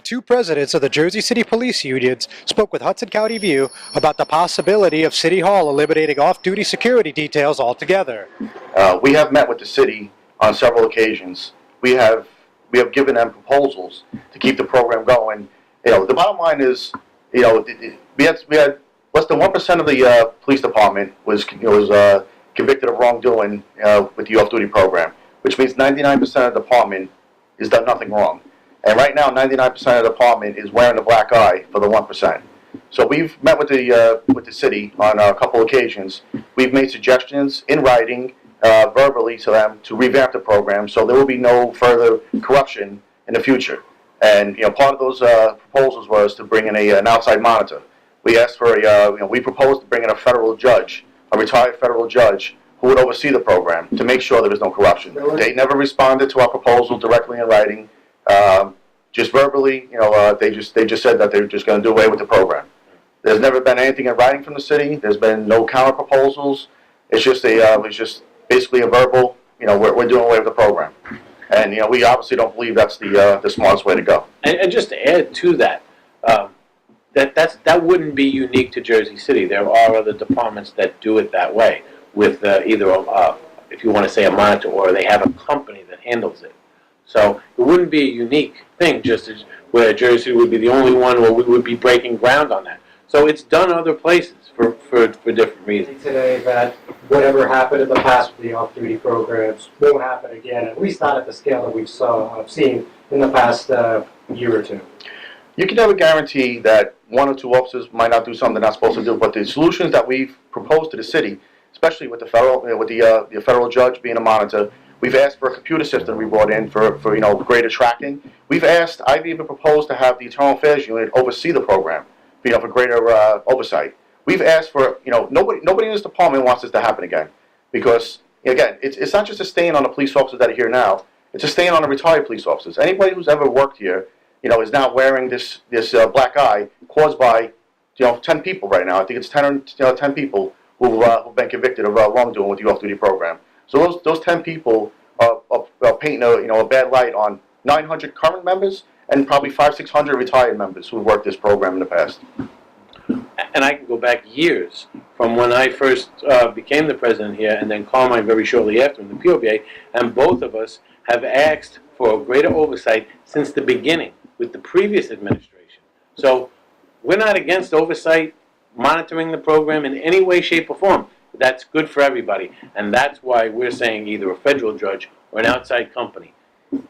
Two presidents of the Jersey City Police Unions spoke with Hudson County View about the possibility of City Hall eliminating off-duty security details altogether. We have met with the city on several occasions. We have given them proposals to keep the program going. The bottom line is, we had less than 1% of the police department was convicted of wrongdoing with the off-duty program, which means 99% of the department has done nothing wrong. And right now, 99% of the department is wearing the black eye for the 1%. So we've met with the city on a couple occasions. We've made suggestions in writing, verbally to them to revamp the program, so there will be no further corruption in the future. And part of those proposals was to bring in an outside monitor. We asked for we proposed to bring in a federal judge, a retired federal judge, who would oversee the program to make sure there was no corruption. Really? They never responded to our proposal directly in writing. Just verbally, they just said that they were just going to do away with the program. There's never been anything in writing from the city. There's been no counter proposals. It's just basically a verbal. We're doing away with the program, and we obviously don't believe that's the smartest way to go. And just to add to that, that wouldn't be unique to Jersey City. There are other departments that do it that way, with either if you want to say a monitor, or they have a company that handles it. So it wouldn't be a unique thing, just as where Jersey would be the only one where we would be breaking ground on that. So it's done other places for different reasons. Today that whatever happened in the past with the off-duty programs won't happen again, at least not at the scale that we've seen in the past year or two. You can never guarantee that one or two officers might not do something they're not supposed to do, but the solutions that we've proposed to the city, especially with the federal judge being a monitor, we've asked for a computer system we brought in for greater tracking. I've even proposed to have the Internal Affairs Unit oversee the program, for greater oversight. We've asked for, nobody in this department wants this to happen again, because again, it's not just a stain on the police officers that are here now. It's a stain on the retired police officers. Anybody who's ever worked here, is now wearing this black eye caused by 10 people right now. I think it's 10 people who've been convicted of wrongdoing with the off-duty program. So those 10 people are painting a bad light on 900 current members and probably 500-600 retired members who worked this program in the past. And I can go back years from when I first became the president here, and then Carmine very shortly after in the POBA, and both of us have asked for greater oversight since the beginning with the previous administration. So we're not against oversight, monitoring the program in any way, shape, or form. That's good for everybody, and that's why we're saying either a federal judge or an outside company.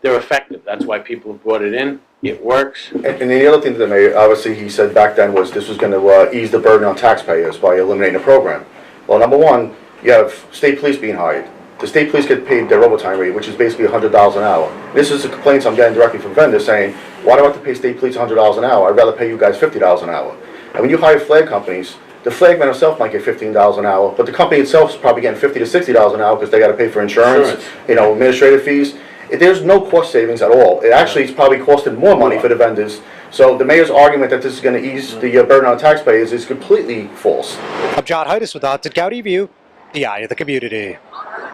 They're effective. That's why people have brought it in. It works. And the other thing that the mayor, obviously, he said back then was this was going to ease the burden on taxpayers by eliminating the program. Well, number one, you have state police being hired. The state police get paid their overtime rate, which is basically $100 an hour. This is the complaints I'm getting directly from vendors saying, why do I have to pay state police $100 an hour? I'd rather pay you guys $50 an hour. And when you hire flag companies, the flagman himself might get $15 an hour, but the company itself is probably getting $50 to $60 an hour because they got to pay for insurance, administrative fees. There's no cost savings at all. It actually is probably costing more money for the vendors. So the mayor's argument that this is going to ease the burden on taxpayers is completely false. I'm John Heides with Hudson County View, the eye of the community.